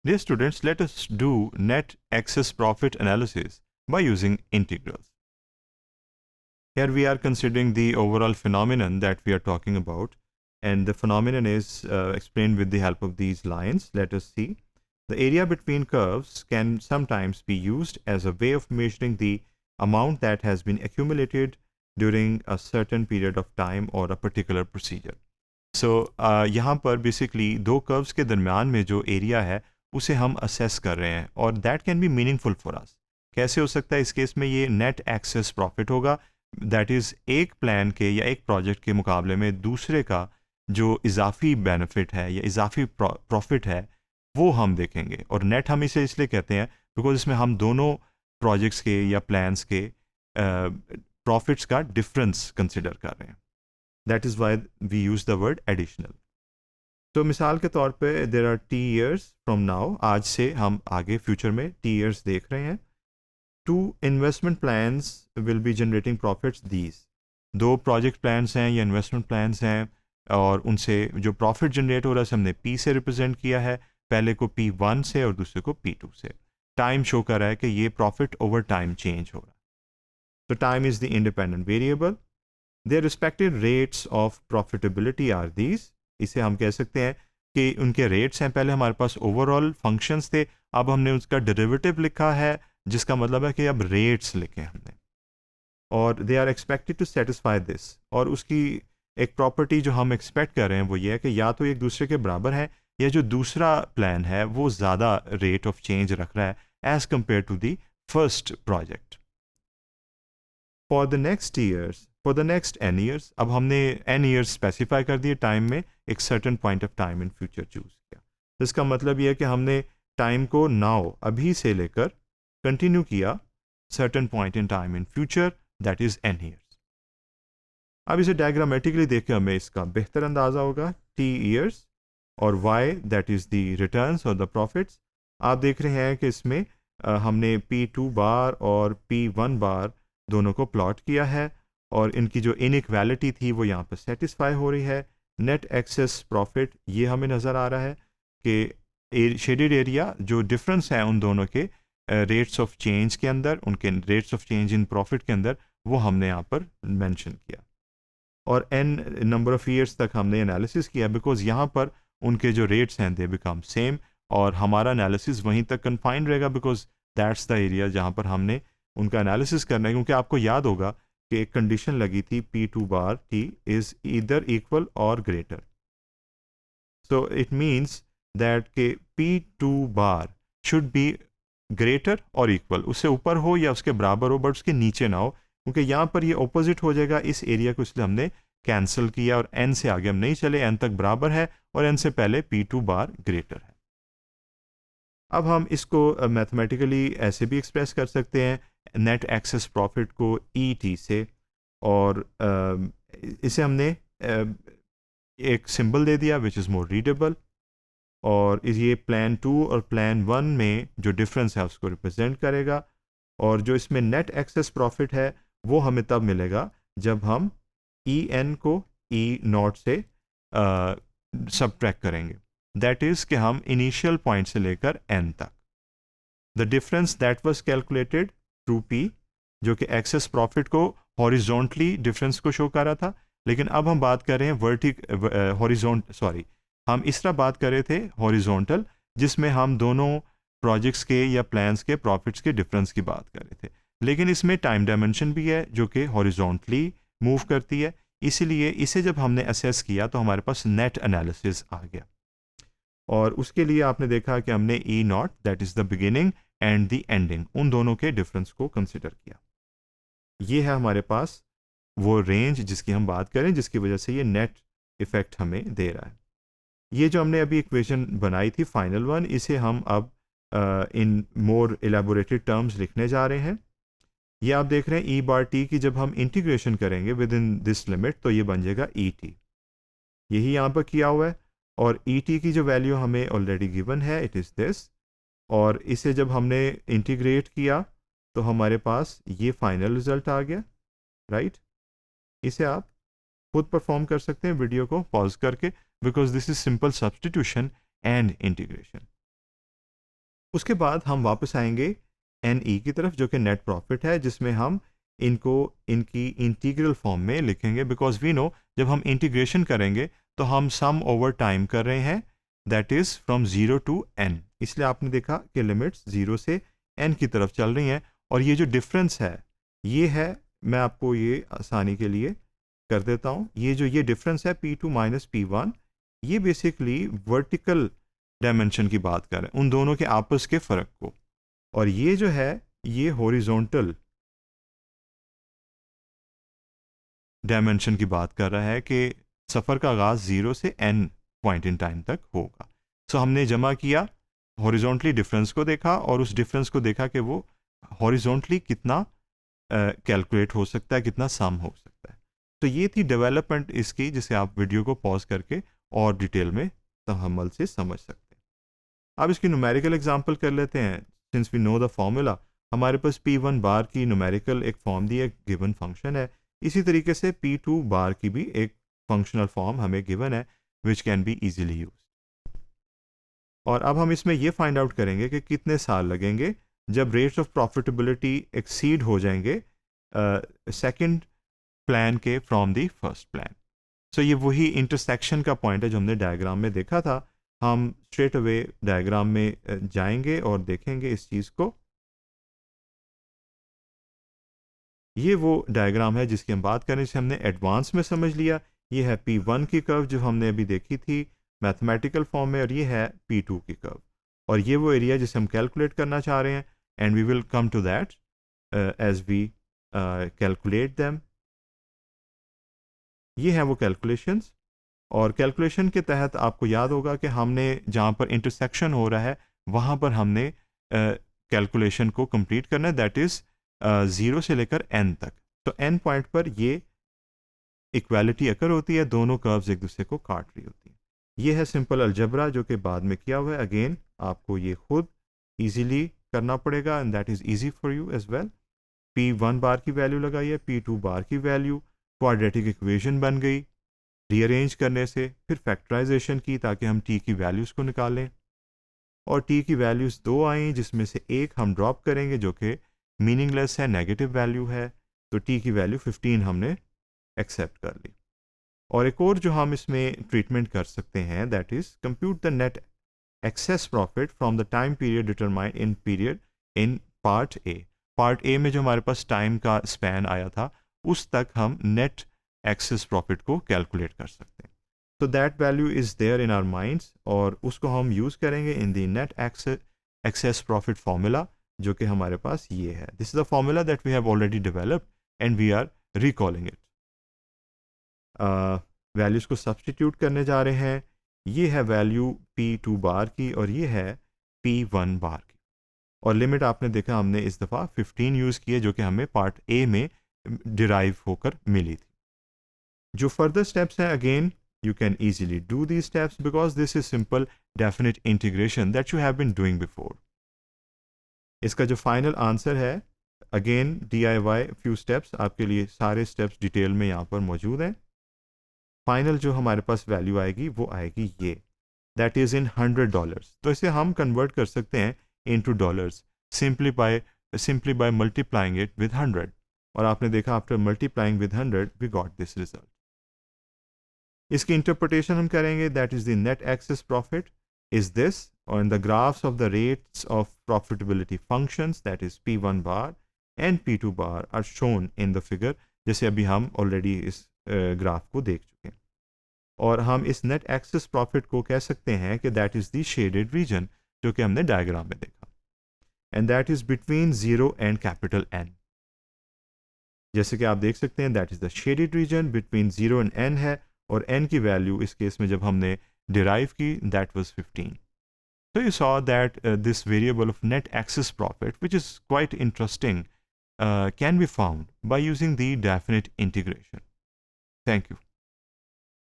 Dear students, let us do net excess profit analysis by using integrals. Here we are considering the overall phenomenon that we are talking about, and the phenomenon is explained with the help of these lines. Let us see. The area between curves can sometimes be used as a way of measuring the amount that has been accumulated during a certain period of time or a particular procedure. So यहाँ पर basically दो curves के दरमियान में जो area है उसे हम असेस कर रहे हैं और that can be meaningful for us. कैसे हो सकता है? इस केस में ये नेट एक्सेस प्रॉफिट होगा, दैट इज़ एक प्लान के या एक प्रोजेक्ट के मुकाबले में दूसरे का जो इजाफी बेनिफिट है या इजाफी प्रॉफिट है वो हम देखेंगे. और नेट हम इसे इसलिए कहते हैं बिकॉज इसमें हम दोनों प्रोजेक्ट्स के या प्लान्स के प्रॉफिट्स का डिफरेंस कंसिडर कर रहे हैं. That is why we use the word additional. तो मिसाल के तौर पे there are T years from now, आज से हम आगे फ्यूचर में T years देख रहे हैं. Two investment plans will be generating profits these. दो प्रोजेक्ट प्लान्स हैं या इन्वेस्टमेंट प्लान्स हैं और उनसे जो प्रॉफिट जनरेट हो रहा है हमने P से रिप्रेजेंट किया है, पहले को P1 से और दूसरे को P2 से. टाइम शो कर रहा है कि ये प्रॉफिट ओवर टाइम चेंज हो रहा है. तो time is the independent variable. Their respective rates of profitability are these. इसे हम कह सकते हैं कि उनके रेट्स हैं. पहले हमारे पास ओवरऑल फंक्शंस थे, अब हमने उसका डेरिवेटिव लिखा है जिसका मतलब है कि अब रेट्स लिखे हमने. और they are expected to satisfy this. और उसकी एक प्रॉपर्टी जो हम एक्सपेक्ट कर रहे हैं वो ये है कि या तो एक दूसरे के बराबर है या जो दूसरा प्लान है वो ज़्यादा रेट ऑफ चेंज रख रहा है as compare to the first project. For the next years, for the next n years, अब हमने n ईयर्स स्पेसिफाई कर दिए टाइम में, एक certain point of time in future choose किया. तो इसका मतलब ये है कि हमने टाइम को नाउ अभी से लेकर कंटिन्यू किया certain point in time in future, that is n years. अब इसे डायग्रामेटिकली देख के हमें इसका बेहतर अंदाजा होगा. t ईयर्स और y that is the returns और द प्रॉफिट्स. आप देख रहे हैं कि इसमें हमने P2 बार और P1 बार दोनों को प्लॉट किया है और इनकी जो इनइक्वालिटी थी वो यहाँ पर सेटिस्फाई हो रही है. नेट एक्सेस प्रॉफिट ये हमें नज़र आ रहा है कि शेडेड एरिया जो डिफरेंस है उन दोनों के रेट्स ऑफ चेंज के अंदर, उनके rates of change in profit के अंदर, वो हमने यहाँ पर मेंशन किया. और n नंबर ऑफ़ ईयर्स तक हमने एनालिसिस किया बिकॉज यहाँ पर उनके जो रेट्स हैं दे बिकम सेम और हमारा एनालिसिस वहीं तक कन्फाइंड रहेगा बिकॉज दैट्स द एरिया जहाँ पर हमने उनका एनालिसिस करना है. क्योंकि आपको याद होगा कि एक कंडीशन लगी थी P2 bar T is either equal or greater. So it means that के P2 bar should be greater or equal, उससे ऊपर हो या उसके बराबर हो बट उसके नीचे ना हो, क्योंकि यहाँ पर ये ऑपोजिट हो जाएगा इस एरिया को, इसलिए हमने कैंसिल किया और n से आगे हम नहीं चले, n तक बराबर है और n से पहले P2 बार ग्रेटर है. अब हम इसको मैथमेटिकली ऐसे भी एक्सप्रेस कर सकते हैं नेट एक्सेस प्रॉफिट को ET से, और इसे हमने एक सिंबल दे दिया विच इज़ मोर रीडेबल, और ये प्लान 2 और प्लान 1 में जो डिफरेंस है उसको रिप्रेजेंट करेगा. और जो इसमें नेट एक्सेस प्रॉफिट है वो हमें तब मिलेगा जब हम EN को E0 से सबट्रैक्ट करेंगे. दैट इज़ कि हम इनिशियल पॉइंट से लेकर n तक the difference that was calculated through P, जो कि एक्सेस प्रॉफिट को हॉरिजॉन्टली डिफरेंस को शो कर रहा था. लेकिन अब हम बात कर रहे हैं हम इस तरह बात कर रहे थे हॉरिजॉन्टल, जिसमें हम दोनों प्रोजेक्ट्स के या प्लान्स के प्रॉफिट्स के डिफरेंस की बात कर रहे थे. लेकिन इसमें टाइम डायमेंशन भी है जो कि हॉरिजॉन्टली मूव करती है, इसीलिए इसे जब हमने असेस किया तो हमारे पास नेट एनालिसिस आ गया. और उसके लिए आपने देखा कि हमने E0 that is the beginning and the ending, उन दोनों के डिफरेंस को कंसिडर किया. ये है हमारे पास वो रेंज जिसकी हम बात करें, जिसकी वजह से ये नेट इफेक्ट हमें दे रहा है. ये जो हमने अभी इक्वेशन बनाई थी फाइनल वन, इसे हम अब इन मोर एलेबोरेटेड टर्म्स लिखने जा रहे हैं. ये आप देख रहे हैं E बार T की जब हम इंटीग्रेशन करेंगे विद इन दिस लिमिट तो ये बन जाएगा ET. यही यहाँ पर किया हुआ है. और ET की जो वैल्यू हमें ऑलरेडी गिवन है इट इज़ दिस, और इसे जब हमने इंटीग्रेट किया तो हमारे पास ये फाइनल रिजल्ट आ गया. राइट, इसे आप खुद परफॉर्म कर सकते हैं वीडियो को पॉज करके, because this is simple substitution and integration. उसके बाद हम वापस आएंगे NE की तरफ, जो कि नेट प्रॉफिट है, जिसमें हम इनको इनकी इंटीग्रल फॉर्म में लिखेंगे, बिकॉज वी नो जब हम इंटीग्रेशन करेंगे तो हम सम ओवर टाइम कर रहे हैं, that is from 0 to n। इसलिए आपने देखा कि लिमिट्स 0 से n की तरफ चल रही हैं, और ये जो डिफरेंस है ये है, मैं आपको ये आसानी के लिए कर देता हूँ, ये डिफरेंस है P2 माइनस P1, ये बेसिकली वर्टिकल डायमेंशन की बात कर रहे हैं, उन दोनों के आपस के फ़र्क को, और ये जो है ये हॉरिजॉन्टल डायमेंशन की बात कर रहा है कि सफ़र का आगाज़ 0 से n पॉइंट इन टाइम तक होगा। सो हमने जमा किया, हॉरिजॉन्टली डिफरेंस को देखा, और उस डिफरेंस को देखा कि वो हॉरिजॉन्टली कितना कैलकुलेट हो सकता है, कितना सम हो सकता है। तो ये थी डेवलपमेंट इसकी, जिसे आप वीडियो को पॉज करके और डिटेल में तहम्मुल से समझ सकते हैं। अब इसकी न्यूमेरिकल एग्जांपल कर लेते हैं। Since we know the formula, हमारे पास P1 बार की न्यूमेरिकल एक फॉर्म दी है, गिवन फंक्शन है। इसी तरीके से P2 बार की भी एक फंक्शनल फॉर्म हमें गिवन है, which can be easily use. और अब हम इसमें ये फाइंड आउट करेंगे कि कितने साल लगेंगे जब रेट्स ऑफ प्रॉफिटेबिलिटी एक्सीड हो जाएंगे सेकंड प्लान के फ्रॉम दी फर्स्ट प्लान। सो ये वही इंटरसेक्शन का पॉइंट है जो हमने डायग्राम में देखा था। हम स्ट्रेट अवे डायग्राम में जाएंगे और देखेंगे इस चीज़ को। ये वो डायग्राम है जिसकी हम बात करें, जिसे हमने एडवांस में समझ लिया। ये है P1 की कर्व जो हमने अभी देखी थी मैथमेटिकल फॉर्म में, और ये है P2 की कर्व, और ये वो एरिया जिसे हम कैलकुलेट करना चाह रहे हैं, and we will come to that as we calculate them. ये हैं वो कैलकुलेशंस, और कैलकुलेशन के तहत आपको याद होगा कि हमने जहाँ पर इंटरसेक्शन हो रहा है वहाँ पर हमने कैलकुलेशन को कंप्लीट करना है, दैट इज़ 0 से लेकर n तक। तो n पॉइंट पर ये इक्वालिटी अकर होती है, दोनों कर्व्स एक दूसरे को काट रही होती हैं। ये है सिंपल अलजबरा जो कि बाद में किया हुआ है। अगेन आपको ये खुद ईजीली करना पड़ेगा, and that is easy for you as well. P1 bar की वैल्यू लगाई है, P2 बार की वैल्यू, क्वाड्रेटिक इक्वेशन बन गई रीअरेंज करने से, फिर फैक्टराइजेशन की ताकि हम t की वैल्यूज़ को निकालें, और t की वैल्यूज़ 2 आई, जिसमें से एक हम ड्रॉप करेंगे जो कि मीनिंगलेस है, नेगेटिव वैल्यू है, तो t की वैल्यू 15 हमने एक्सेप्ट कर ली। और एक और जो हम इसमें ट्रीटमेंट कर सकते हैं, that is compute the net excess profit from the time period determined in part A. Part A में जो हमारे पास टाइम का स्पैन आया था, उस तक हम नेट एक्सेस प्रॉफिट को कैलकुलेट कर सकते हैं। तो that value is there in our minds, और उसको हम यूज़ करेंगे in the net excess profit formula, जो कि हमारे पास ये है। This is the formula that we have already developed and we are recalling it. Values को सब्सटीट्यूट करने जा रहे हैं। ये है वैल्यू P2 बार की, और ये है P1 बार की, और लिमिट आपने देखा हमने इस दफ़ा 15 यूज़ की है, जो कि हमें पार्ट ए में डिराइव होकर मिली थी। जो फर्दर स्टेप्स हैं, again you can easily do these steps because this is simple definite integration that you have been doing before. इसका जो फाइनल आंसर है, अगेन DIY few steps, आपके लिए सारे स्टेप्स डिटेल में यहाँ पर मौजूद हैं। फाइनल जो हमारे पास वैल्यू आएगी वो आएगी ये, दैट इज़ इन $100। तो इसे हम कन्वर्ट कर सकते हैं into dollars simply by multiplying it with 100, और आपने देखा after multiplying with 100 we got this result. इसकी इंटरप्रिटेशन हम करेंगे, that is the net excess profit is this, और in the graphs of the rates of profitability functions, that is P1 bar and P2 bar are shown in the figure, जैसे अभी हम already इस graph को देख चुके हैं। और हम इस नेट एक्सेस प्रॉफिट को कह सकते हैं कि that is the shaded region, जो कि हमने डायग्राम में देखा, and that is between 0 and capital N। जैसे कि आप देख सकते हैं, that is the shaded region between 0 and N है, और n की वैल्यू इस केस में जब हमने डिराइव की, that was 15। So you saw that this variable of net access profit, which is quite interesting, can be found by using the definite integration. Thank you.